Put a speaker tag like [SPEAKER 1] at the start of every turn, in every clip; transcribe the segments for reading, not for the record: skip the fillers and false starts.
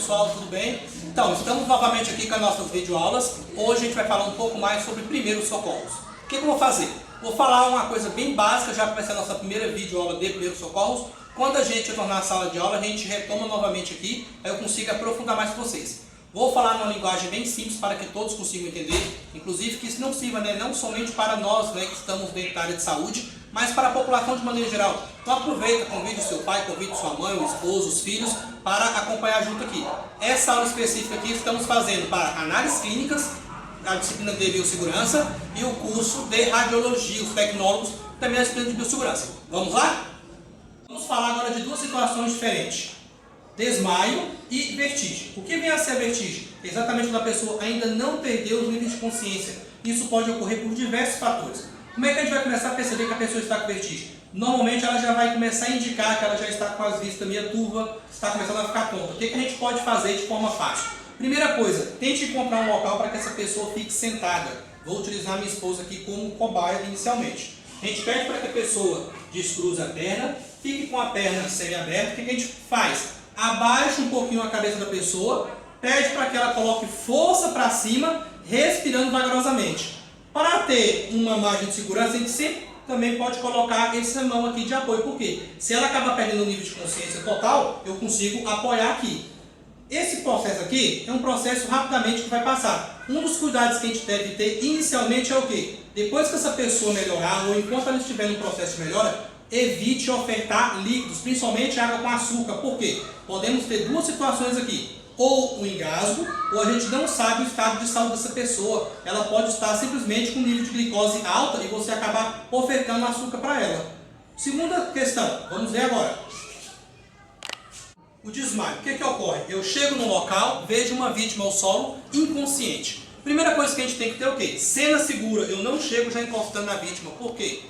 [SPEAKER 1] pessoal, tudo bem? Então, estamos novamente aqui com as nossas videoaulas. Hoje a gente vai falar um pouco mais sobre primeiros socorros. O que eu vou fazer? Vou falar uma coisa bem básica, já que vai ser a nossa primeira videoaula de primeiros socorros. Quando a gente retornar à sala de aula, a gente retoma novamente aqui, aí eu consigo aprofundar mais com vocês. Vou falar numa linguagem bem simples para que todos consigam entender, inclusive que isso não sirva não somente para nós que estamos dentro da área de saúde, mas para a população de maneira geral. Então aproveita, convide o seu pai, convide sua mãe, o esposo, os filhos, para acompanhar junto aqui. Essa aula específica aqui estamos fazendo para análises clínicas, a disciplina de biossegurança e o curso de radiologia, os tecnólogos, também a disciplina de biossegurança. Vamos lá? Vamos falar agora de duas situações diferentes. Desmaio e vertigem. O que vem a ser a vertigem? Exatamente quando a pessoa ainda não perdeu os níveis de consciência. Isso pode ocorrer por diversos fatores. Como é que a gente vai começar a perceber que a pessoa está com vertigem? Normalmente ela já vai começar a indicar que ela já está com as vistas meio turva, está começando a ficar tonta. O que a gente pode fazer de forma fácil? Primeira coisa, tente encontrar um local para que essa pessoa fique sentada. Vou utilizar minha esposa aqui como cobaia inicialmente. A gente pede para que a pessoa descruze a perna, fique com a perna semi-aberta. O que a gente faz? Abaixa um pouquinho a cabeça da pessoa, pede para que ela coloque força para cima, respirando vagarosamente. Para ter uma margem de segurança, a gente sempre também pode colocar essa mão aqui de apoio. Por quê? Se ela acaba perdendo o nível de consciência total, eu consigo apoiar aqui. Esse processo aqui é um processo rapidamente que vai passar. Um dos cuidados que a gente deve ter inicialmente é o quê? Depois que essa pessoa melhorar, ou enquanto ela estiver no processo de melhora, evite ofertar líquidos, principalmente água com açúcar. Por quê? Podemos ter duas situações aqui. Ou o engasgo, ou a gente não sabe o estado de saúde dessa pessoa. Ela pode estar simplesmente com nível de glicose alta e você acabar ofertando açúcar para ela. Segunda questão, vamos ver agora. O desmaio. O que ocorre? Eu chego no local, vejo uma vítima ao solo inconsciente. Primeira coisa que a gente tem que ter é o quê? Cena segura. Eu não chego já encostando na vítima. Por quê?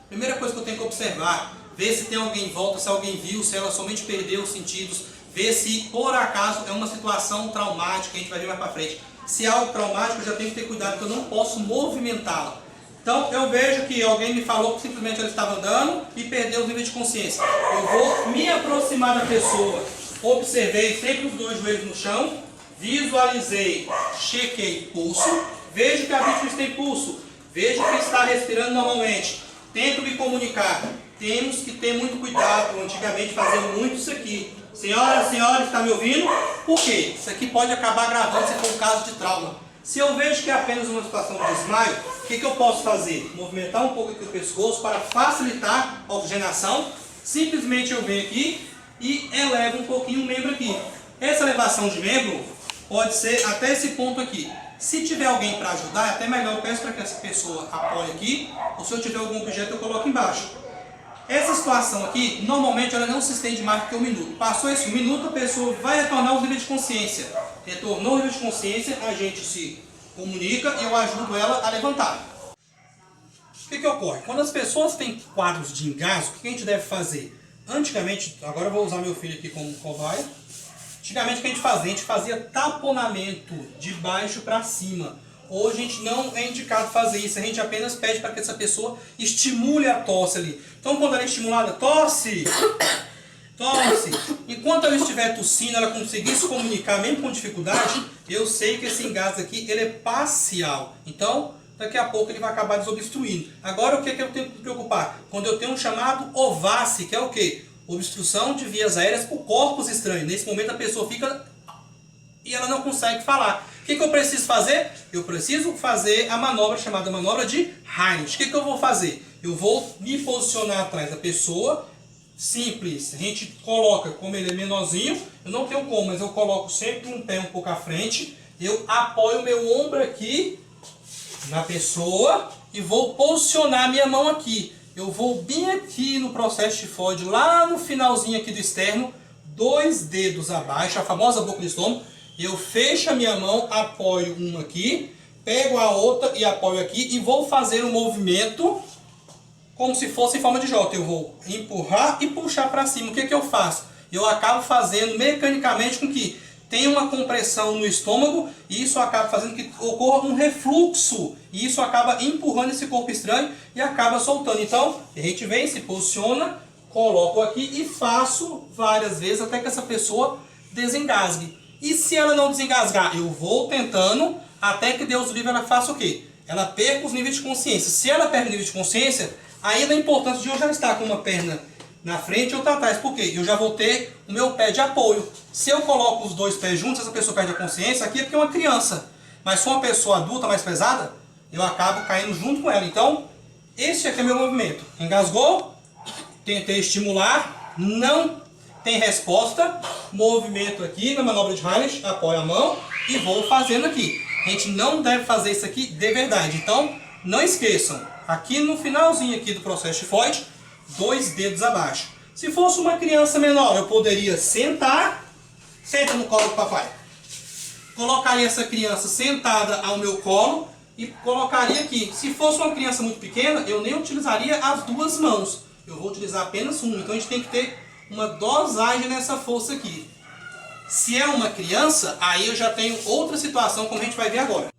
[SPEAKER 1] Primeira coisa que eu tenho que observar, ver se tem alguém em volta, se alguém viu, se ela somente perdeu os sentidos, ver se por acaso é uma situação traumática, a gente vai ver mais para frente. Se é algo traumático, eu já tenho que ter cuidado, porque eu não posso movimentá-la. Então eu vejo que alguém me falou que simplesmente ela estava andando e perdeu o nível de consciência. Eu vou me aproximar da pessoa, observei sempre os dois joelhos no chão, visualizei, chequei pulso, vejo que a vítima tem pulso, vejo que está respirando normalmente. Tento me comunicar. Temos que ter muito cuidado. Antigamente fazia muito isso aqui. Senhora, está me ouvindo? Por quê? Isso aqui pode acabar agravando se for um caso de trauma. Se eu vejo que é apenas uma situação de desmaio, o que eu posso fazer? Movimentar um pouco aqui o pescoço para facilitar a oxigenação. Simplesmente eu venho aqui e elevo um pouquinho o membro aqui. Essa elevação de membro pode ser até esse ponto aqui. Se tiver alguém para ajudar, é até melhor eu peço para que essa pessoa apoie aqui, ou se eu tiver algum objeto eu coloco embaixo. Essa situação aqui, normalmente ela não se estende mais do que 1 minuto. Passou esse 1 minuto, a pessoa vai retornar ao nível de consciência. Retornou ao nível de consciência, a gente se comunica e eu ajudo ela a levantar. O que ocorre? Quando as pessoas têm quadros de engasgo, o que a gente deve fazer? Antigamente, agora eu vou usar meu filho aqui como cobaia. Antigamente o que a gente fazia? A gente fazia taponamento de baixo para cima. Hoje a gente não é indicado fazer isso, a gente apenas pede para que essa pessoa estimule a tosse ali. Então quando ela é estimulada, tosse, tosse. Enquanto ela estiver tossindo, ela conseguir se comunicar mesmo com dificuldade, eu sei que esse engasgo aqui ele é parcial. Então daqui a pouco ele vai acabar desobstruindo. Agora o que eu tenho que me preocupar? Quando eu tenho um chamado OVACE, que é o quê? Obstrução de vias aéreas por corpos estranhos. Nesse momento a pessoa fica e ela não consegue falar. O que eu preciso fazer? Eu preciso fazer a manobra chamada manobra de Heinz. O que eu vou fazer? Eu vou me posicionar atrás da pessoa. Simples. A gente coloca, como ele é menorzinho, eu não tenho como, mas eu coloco sempre um pé um pouco à frente. Eu apoio o meu ombro aqui na pessoa e vou posicionar minha mão aqui. Eu vou bem aqui no processo tifoide, lá no finalzinho aqui do externo, 2 dedos abaixo, a famosa boca do estômago. Eu fecho a minha mão, apoio uma aqui, pego a outra e apoio aqui e vou fazer um movimento como se fosse em forma de J. Eu vou empurrar e puxar para cima. O que eu faço? Eu acabo fazendo mecanicamente com que tenha uma compressão no estômago e isso acaba fazendo que ocorra um refluxo. E isso acaba empurrando esse corpo estranho e acaba soltando. Então, a gente vem, se posiciona, coloco aqui e faço várias vezes até que essa pessoa desengasgue. E se ela não desengasgar, eu vou tentando até que Deus livre ela faça o quê? Ela perca os níveis de consciência. Se ela perde nível de consciência, aí é a importância de eu já estar com uma perna na frente e outra atrás. Por quê? Eu já vou ter o meu pé de apoio. Se eu coloco os dois pés juntos, essa pessoa perde a consciência, aqui é porque é uma criança. Mas se uma pessoa adulta mais pesada, eu acabo caindo junto com ela. Então, esse aqui é meu movimento. Engasgou, tentei estimular, não tem resposta, movimento aqui na manobra de Heimlich, apoio a mão e vou fazendo aqui. A gente não deve fazer isso aqui de verdade. Então, não esqueçam, aqui no finalzinho aqui do processo de Freud, 2 dedos abaixo. Se fosse uma criança menor, eu poderia sentar, senta no colo do papai. Colocaria essa criança sentada ao meu colo e colocaria aqui. Se fosse uma criança muito pequena, eu nem utilizaria as duas mãos. Eu vou utilizar apenas uma. Então a gente tem que ter uma dosagem nessa força aqui. Se é uma criança, aí eu já tenho outra situação, como a gente vai ver agora.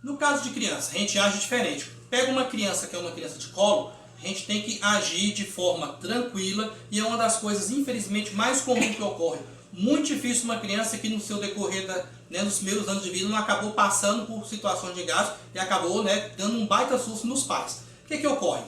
[SPEAKER 1] No caso de criança, a gente age diferente. Pega uma criança que é uma criança de colo, a gente tem que agir de forma tranquila e é uma das infelizmente, mais comuns que ocorre. Muito difícil uma criança que no seu decorrer nos primeiros anos de vida não acabou passando por situações de gasto e acabou dando um baita susto nos pais. O que ocorre?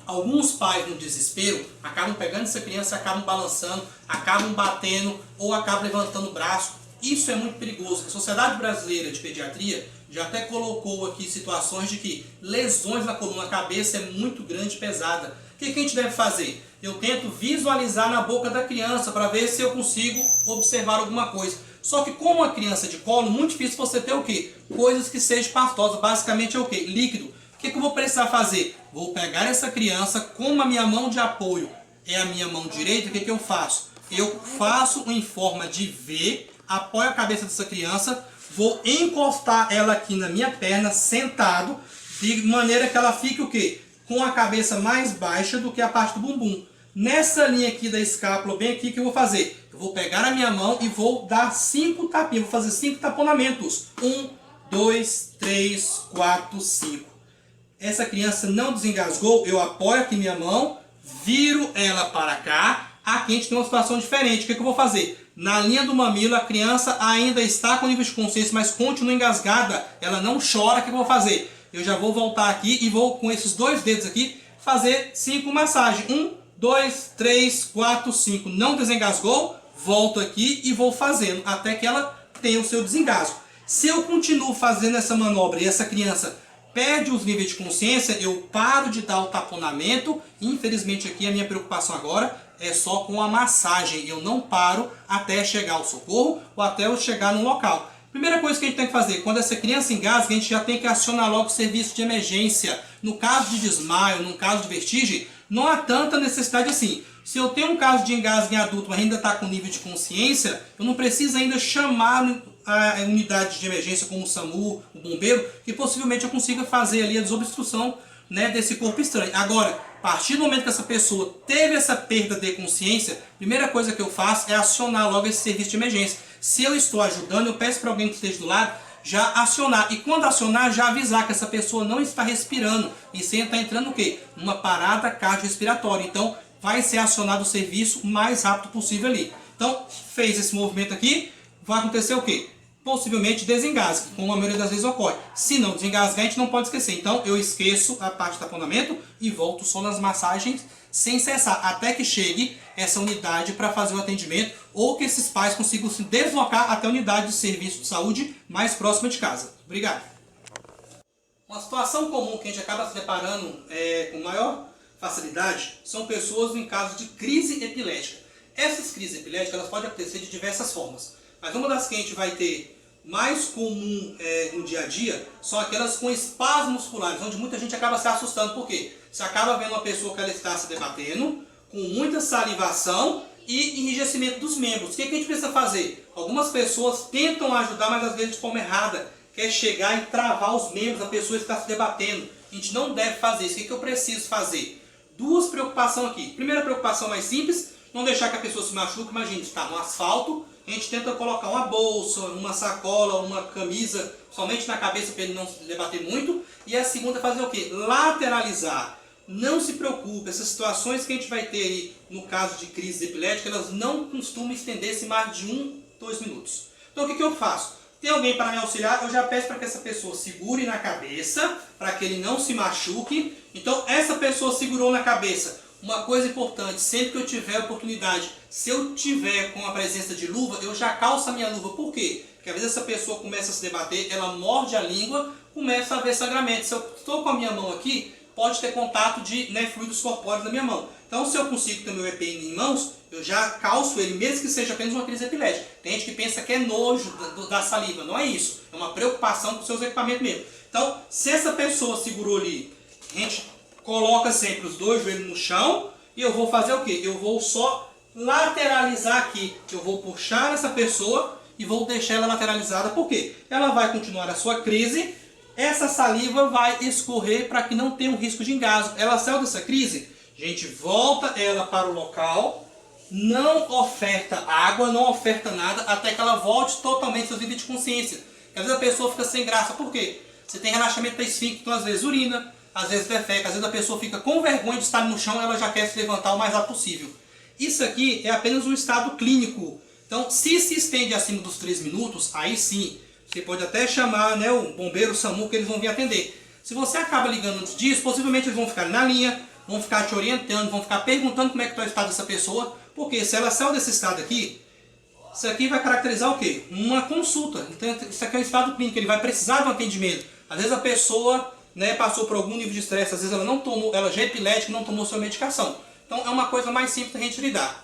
[SPEAKER 1] Alguns pais, no desespero, acabam pegando essa criança, acabam balançando, acabam batendo ou acabam levantando o braço. Isso é muito perigoso. A Sociedade Brasileira de Pediatria já até colocou aqui situações de que lesões na coluna, cabeça é muito grande e pesada. O que a gente deve fazer? Eu tento visualizar na boca da criança para ver se eu consigo observar alguma coisa. Só que como a criança de colo, muito difícil você ter o quê? Coisas que sejam pastosas. Basicamente é o quê? Líquido. O que eu vou precisar fazer? Vou pegar essa criança, como a minha mão de apoio é a minha mão direita, o que eu faço? Eu faço em forma de V, apoio a cabeça dessa criança, vou encostar ela aqui na minha perna, sentado, de maneira que ela fique o quê? Com a cabeça mais baixa do que a parte do bumbum. Nessa linha aqui da escápula, bem aqui, que eu vou fazer? Eu vou pegar a minha mão e vou dar 5 tapinhas, vou fazer 5 taponamentos. 1, 2, 3, 4, 5. Essa criança não desengasgou, eu apoio aqui minha mão, viro ela para cá. Aqui a gente tem uma situação diferente. O que eu vou fazer? Na linha do mamilo, a criança ainda está com nível de consciência, mas continua engasgada. Ela não chora. O que eu vou fazer? Eu já vou voltar aqui e vou, com esses 2 dedos aqui, fazer 5 massagens. 1, 2, 3, 4, 5. Não desengasgou, volto aqui e vou fazendo até que ela tenha o seu desengasgo. Se eu continuo fazendo essa manobra e essa criança perde os níveis de consciência, eu paro de dar o taponamento. Infelizmente aqui a minha preocupação agora é só com a massagem. Eu não paro até chegar ao socorro ou até eu chegar no local. Primeira coisa que a gente tem que fazer, quando essa criança engasga, a gente já tem que acionar logo o serviço de emergência. No caso de desmaio, no caso de vertigem, não há tanta necessidade assim. Se eu tenho um caso de engasgo em adulto, mas ainda está com nível de consciência, eu não preciso ainda chamar a unidade de emergência como o SAMU, o bombeiro, que possivelmente eu consiga fazer ali a desobstrução desse corpo estranho. Agora, a partir do momento que essa pessoa teve essa perda de consciência, a primeira coisa que eu faço é acionar logo esse serviço de emergência. Se eu estou ajudando, eu peço para alguém que esteja do lado já acionar. E quando acionar, já avisar que essa pessoa não está respirando. E sim está entrando o quê? Uma parada cardiorrespiratória. Então, vai ser acionado o serviço o mais rápido possível ali. Então, fez esse movimento aqui, vai acontecer o quê? Possivelmente desengasgue, como a maioria das vezes ocorre. Se não desengasgar, a gente não pode esquecer. Então, eu esqueço a parte do taponamento e volto só nas massagens sem cessar, até que chegue essa unidade para fazer o atendimento ou que esses pais consigam se deslocar até a unidade de serviço de saúde mais próxima de casa. Obrigado. Uma situação comum que a gente acaba se deparando com maior facilidade são pessoas em caso de crise epilética. Essas crises epiléticas elas podem acontecer de diversas formas, mas uma das que a gente vai ter mais comum no dia a dia são aquelas com espasmos musculares, onde muita gente acaba se assustando. Por quê? Você acaba vendo uma pessoa que ela está se debatendo, com muita salivação e enrijecimento dos membros. O que a gente precisa fazer? Algumas pessoas tentam ajudar, mas às vezes de forma errada. Quer chegar e travar os membros da pessoa que está se debatendo. A gente não deve fazer isso. O que eu preciso fazer? 2 preocupações aqui. Primeira preocupação mais simples, não deixar que a pessoa se machuque. Imagine, está no asfalto, a gente tenta colocar uma bolsa, uma sacola, uma camisa, somente na cabeça para ele não se debater muito. E a segunda é fazer o quê? Lateralizar. Não se preocupe, essas situações que a gente vai ter aí, no caso de crise epilética, elas não costumam estender-se mais de 1, 2 minutos. Então o que eu faço? Tem alguém para me auxiliar, eu já peço para que essa pessoa segure na cabeça, para que ele não se machuque. Então essa pessoa segurou na cabeça. Uma coisa importante, sempre que eu tiver oportunidade, se eu tiver com a presença de luva, eu já calço a minha luva. Por quê? Porque às vezes essa pessoa começa a se debater, ela morde a língua, começa a haver sangramento. Se eu estou com a minha mão aqui, pode ter contato de fluidos corpóreos na minha mão. Então se eu consigo ter meu EPI em mãos, eu já calço ele, mesmo que seja apenas uma crise epilética. Tem gente que pensa que é nojo da saliva, não é isso. É uma preocupação com os seus equipamentos mesmo. Então, se essa pessoa segurou ali, a gente coloca sempre os dois joelhos no chão e eu vou fazer o quê? Eu vou só lateralizar aqui. Eu vou puxar essa pessoa e vou deixar ela lateralizada. Por quê? Ela vai continuar a sua crise, essa saliva vai escorrer para que não tenha um risco de engasgo. Ela saiu dessa crise, a gente volta ela para o local, não oferta água, não oferta nada, até que ela volte totalmente aos níveis de consciência. Porque às vezes a pessoa fica sem graça. Por quê? Você tem relaxamento da esfíncter, então às vezes urina, às vezes defeca, às vezes a pessoa fica com vergonha de estar no chão, ela já quer se levantar o mais rápido possível. Isso aqui é apenas um estado clínico. Então, se estende acima dos 3 minutos, aí sim, você pode até chamar o bombeiro, o SAMU, que eles vão vir atender. Se você acaba ligando antes disso, possivelmente eles vão ficar na linha, vão ficar te orientando, vão ficar perguntando como é que está o estado dessa pessoa, porque se ela saiu desse estado aqui, isso aqui vai caracterizar o quê? Uma consulta. Então, isso aqui é um estado clínico, ele vai precisar de um atendimento. Às vezes a pessoa passou por algum nível de estresse, às vezes ela não tomou, ela já é epilética e não tomou sua medicação. Então é uma coisa mais simples da gente lidar.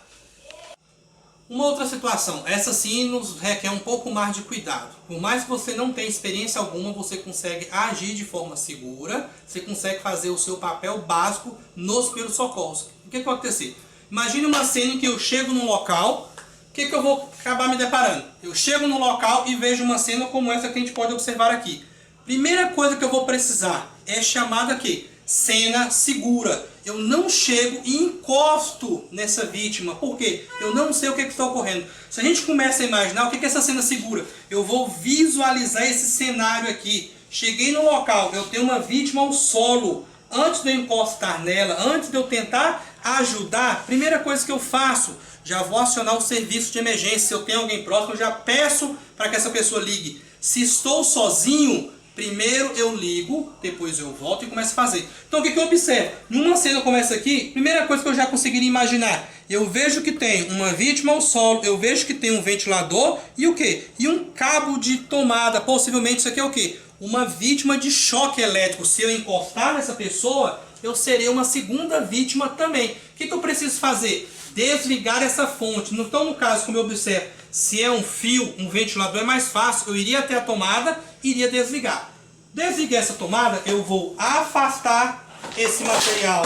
[SPEAKER 1] Uma outra situação, essa sim nos requer um pouco mais de cuidado. Por mais que você não tenha experiência alguma, você consegue agir de forma segura, você consegue fazer o seu papel básico nos primeiros socorros. O que pode acontecer? Imagine uma cena em que eu chego num local, o que eu vou acabar me deparando? Eu chego no local e vejo uma cena como essa que a gente pode observar aqui. Primeira coisa que eu vou precisar é chamada aqui, cena segura. Eu não chego e encosto nessa vítima. Por quê? Eu não sei o que está ocorrendo. Se a gente começa a imaginar o que é essa cena segura, eu vou visualizar esse cenário aqui. Cheguei no local, eu tenho uma vítima ao solo. Antes de eu encostar nela, antes de eu tentar ajudar, primeira coisa que eu faço, já vou acionar o serviço de emergência. Se eu tenho alguém próximo, eu já peço para que essa pessoa ligue. Se estou sozinho, primeiro eu ligo, depois eu volto e começo a fazer. Então o que eu observo? Numa cena como essa aqui, primeira coisa que eu já conseguiria imaginar, eu vejo que tem uma vítima ao solo, eu vejo que tem um ventilador e o quê? E um cabo de tomada, possivelmente isso aqui é o quê? Uma vítima de choque elétrico. Se eu encostar nessa pessoa, eu serei uma segunda vítima também. O que eu preciso fazer? Desligar essa fonte. Então no caso, como eu observo, se é um fio, um ventilador é mais fácil, eu iria até a tomada, iria desligar. Desliguei essa tomada, eu vou afastar esse material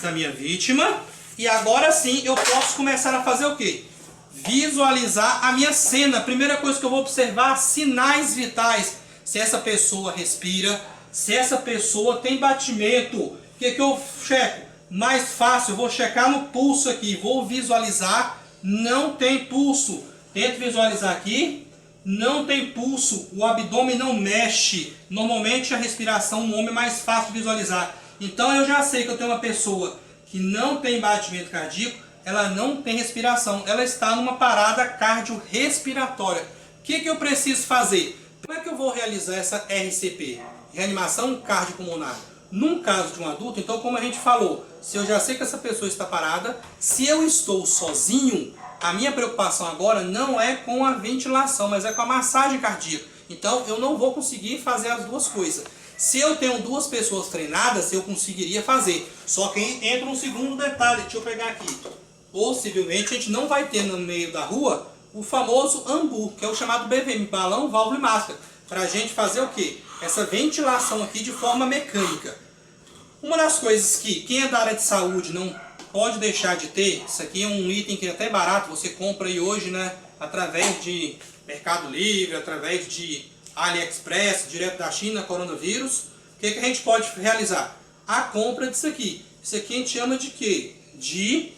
[SPEAKER 1] da minha vítima e agora sim eu posso começar a fazer o quê? Visualizar a minha cena. A primeira coisa que eu vou observar, sinais vitais. Se essa pessoa respira, se essa pessoa tem batimento. O que eu checo? Mais fácil, eu vou checar no pulso aqui, vou visualizar, não tem pulso. Tento visualizar aqui, não tem pulso, o abdômen não mexe. Normalmente a respiração no homem é mais fácil de visualizar. Então eu já sei que eu tenho uma pessoa que não tem batimento cardíaco, ela não tem respiração, ela está numa parada cardiorrespiratória. O que eu preciso fazer? Como é que eu vou realizar essa RCP? Reanimação cardiopulmonar. Num caso de um adulto, então como a gente falou, se eu já sei que essa pessoa está parada, se eu estou sozinho, a minha preocupação agora não é com a ventilação, mas é com a massagem cardíaca. Então eu não vou conseguir fazer as duas coisas. Se eu tenho duas pessoas treinadas, eu conseguiria fazer. Só que entra um segundo detalhe, deixa eu pegar aqui. Possivelmente a gente não vai ter no meio da rua o famoso AMBU, que é o chamado BVM, balão, válvula e máscara. Para a gente fazer o quê? Essa ventilação aqui de forma mecânica. Uma das coisas que quem é da área de saúde não pode deixar de ter, isso aqui é um item que é até barato, você compra aí hoje, através de Mercado Livre, através de AliExpress, direto da China, coronavírus. O que a gente pode realizar? A compra disso aqui. Isso aqui a gente chama de quê? De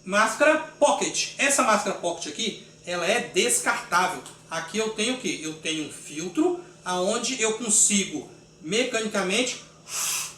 [SPEAKER 1] máscara pocket. Essa máscara pocket aqui, ela é descartável. Aqui eu tenho o quê? Eu tenho um filtro, aonde eu consigo mecanicamente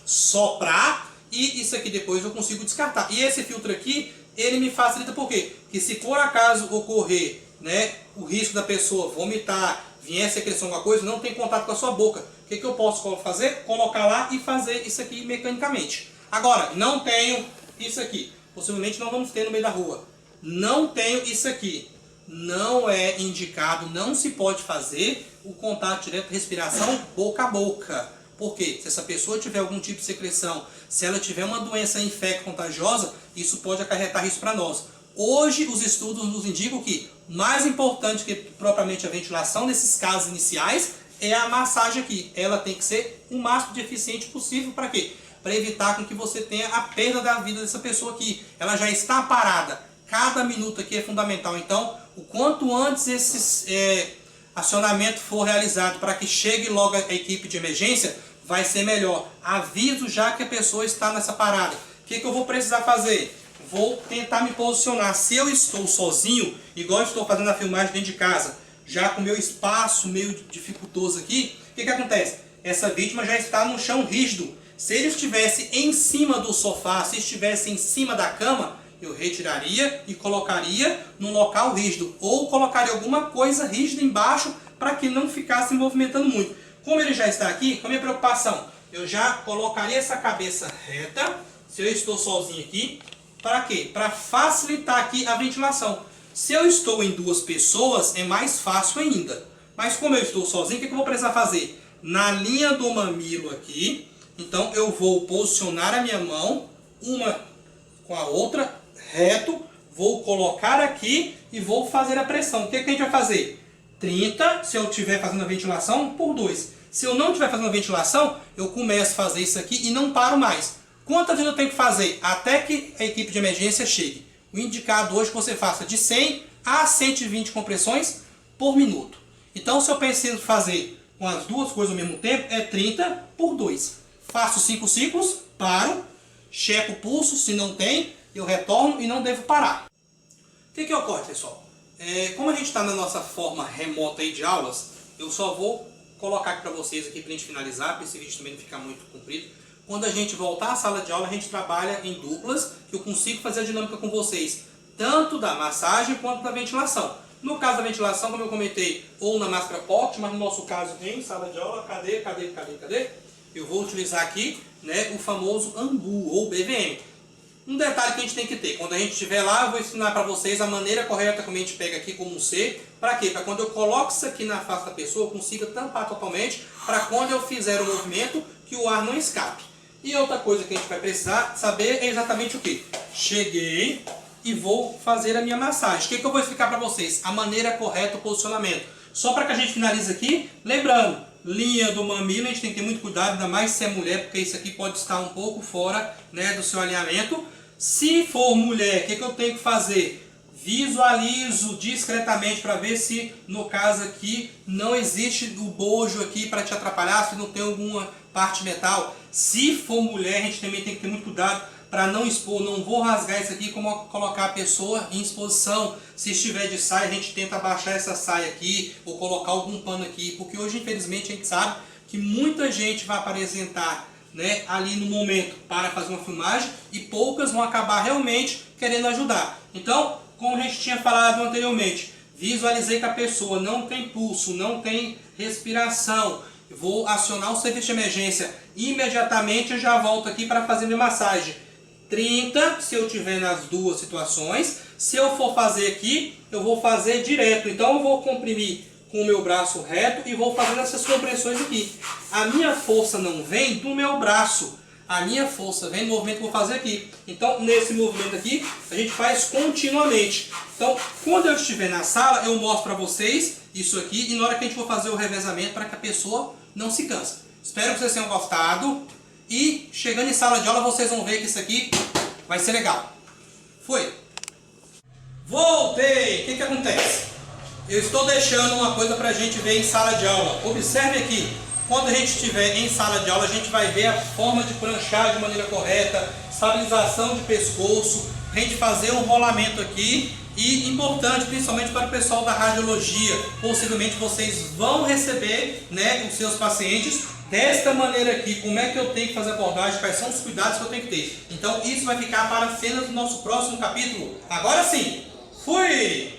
[SPEAKER 1] soprar e isso aqui depois eu consigo descartar. E esse filtro aqui, ele me facilita por quê? Porque se por acaso ocorrer né, o risco da pessoa vomitar, vier secreção alguma coisa, não tem contato com a sua boca. O que eu posso fazer? Colocar lá e fazer isso aqui mecanicamente. Agora, não tenho isso aqui. Possivelmente não vamos ter no meio da rua. Não tenho isso aqui. Não é indicado, não se pode fazer o contato direto, respiração boca a boca. Por quê? Se essa pessoa tiver algum tipo de secreção, se ela tiver uma doença infecto-contagiosa, isso pode acarretar risco para nós. Hoje, os estudos nos indicam que mais importante que propriamente a ventilação nesses casos iniciais é a massagem aqui. Ela tem que ser o máximo de eficiente possível. Para quê? Para evitar com que você tenha a perda da vida dessa pessoa aqui. Ela já está parada. Cada minuto aqui é fundamental. Então, o quanto antes esse acionamento for realizado para que chegue logo a equipe de emergência, vai ser melhor. Aviso já que a pessoa está nessa parada. O que eu vou precisar fazer? Vou tentar me posicionar. Se eu estou sozinho, igual eu estou fazendo a filmagem dentro de casa, já com o meu espaço meio dificultoso aqui, o que acontece? Essa vítima já está no chão rígido. Se ele estivesse em cima do sofá, se estivesse em cima da cama, eu retiraria e colocaria num local rígido. Ou colocaria alguma coisa rígida embaixo para que não ficasse movimentando muito. Como ele já está aqui, qual a minha preocupação? Eu já colocaria essa cabeça reta, se eu estou sozinho aqui. Para quê? Para facilitar aqui a ventilação. Se eu estou em duas pessoas, é mais fácil ainda. Mas como eu estou sozinho, o que eu vou precisar fazer? Na linha do mamilo aqui, então eu vou posicionar a minha mão, uma com a outra, reto, vou colocar aqui e vou fazer a pressão. O que a gente vai fazer? 30, se eu estiver fazendo a ventilação, por 2. Se eu não estiver fazendo a ventilação, eu começo a fazer isso aqui e não paro mais. Quantas vezes eu tenho que fazer até que a equipe de emergência chegue? O indicado hoje é que você faça de 100 a 120 compressões por minuto. Então, se eu preciso fazer com as duas coisas ao mesmo tempo, é 30 por 2. Faço 5 ciclos, paro, checo o pulso, se não tem, eu retorno e não devo parar. O que ocorre, pessoal? Como a gente está na nossa forma remota aí de aulas, eu só vou colocar aqui para vocês aqui para a gente finalizar, para esse vídeo também não ficar muito comprido. Quando a gente voltar à sala de aula, a gente trabalha em duplas, que eu consigo fazer a dinâmica com vocês, tanto da massagem quanto da ventilação. No caso da ventilação, como eu comentei, ou na máscara pocket, mas no nosso caso em sala de aula, cadê? Eu vou utilizar aqui, né, o famoso AMBU ou BVM. Um detalhe que a gente tem que ter, quando a gente estiver lá, eu vou ensinar para vocês a maneira correta como a gente pega aqui como um C. Para quê? Para quando eu coloco isso aqui na face da pessoa, eu consiga tampar totalmente, para quando eu fizer o movimento, que o ar não escape. E outra coisa que a gente vai precisar saber é exatamente o que? Cheguei e vou fazer a minha massagem. O que eu vou explicar para vocês? A maneira correta, o posicionamento. Só para que a gente finalize aqui, lembrando, linha do mamilo, a gente tem que ter muito cuidado, ainda mais se é mulher, porque isso aqui pode estar um pouco fora, né, do seu alinhamento. Se for mulher, o que eu tenho que fazer? Visualizo discretamente para ver se, no caso aqui, não existe o bojo aqui para te atrapalhar, se não tem alguma parte metal. Se for mulher, a gente também tem que ter muito cuidado para não expor, não vou rasgar isso aqui, como colocar a pessoa em exposição. Se estiver de saia, a gente tenta abaixar essa saia aqui, ou colocar algum pano aqui, porque hoje, infelizmente, a gente sabe que muita gente vai apresentar, né, ali no momento para fazer uma filmagem e poucas vão acabar realmente querendo ajudar. Então, como a gente tinha falado anteriormente, visualizei que a pessoa não tem pulso, não tem respiração, vou acionar o serviço de emergência, imediatamente eu já volto aqui para fazer minha massagem. 30 se eu tiver nas duas situações. Se eu for fazer aqui, eu vou fazer direto, então eu vou comprimir com o meu braço reto e vou fazendo essas compressões aqui. A minha força não vem do meu braço, a minha força vem do movimento que eu vou fazer aqui. Então, nesse movimento aqui, a gente faz continuamente. Então, quando eu estiver na sala, eu mostro para vocês isso aqui, e na hora que a gente for fazer o revezamento, para que a pessoa não se canse. Espero que vocês tenham gostado, e chegando em sala de aula, vocês vão ver que isso aqui vai ser legal. Fui! Voltei! O que acontece? Eu estou deixando uma coisa para a gente ver em sala de aula. Observe aqui. Quando a gente estiver em sala de aula, a gente vai ver a forma de pranchar de maneira correta, estabilização de pescoço, a gente fazer um rolamento aqui. E importante, principalmente para o pessoal da radiologia, possivelmente vocês vão receber, né, os seus pacientes desta maneira aqui. Como é que eu tenho que fazer a abordagem, quais são os cuidados que eu tenho que ter. Então isso vai ficar para cenas do nosso próximo capítulo. Agora sim, fui!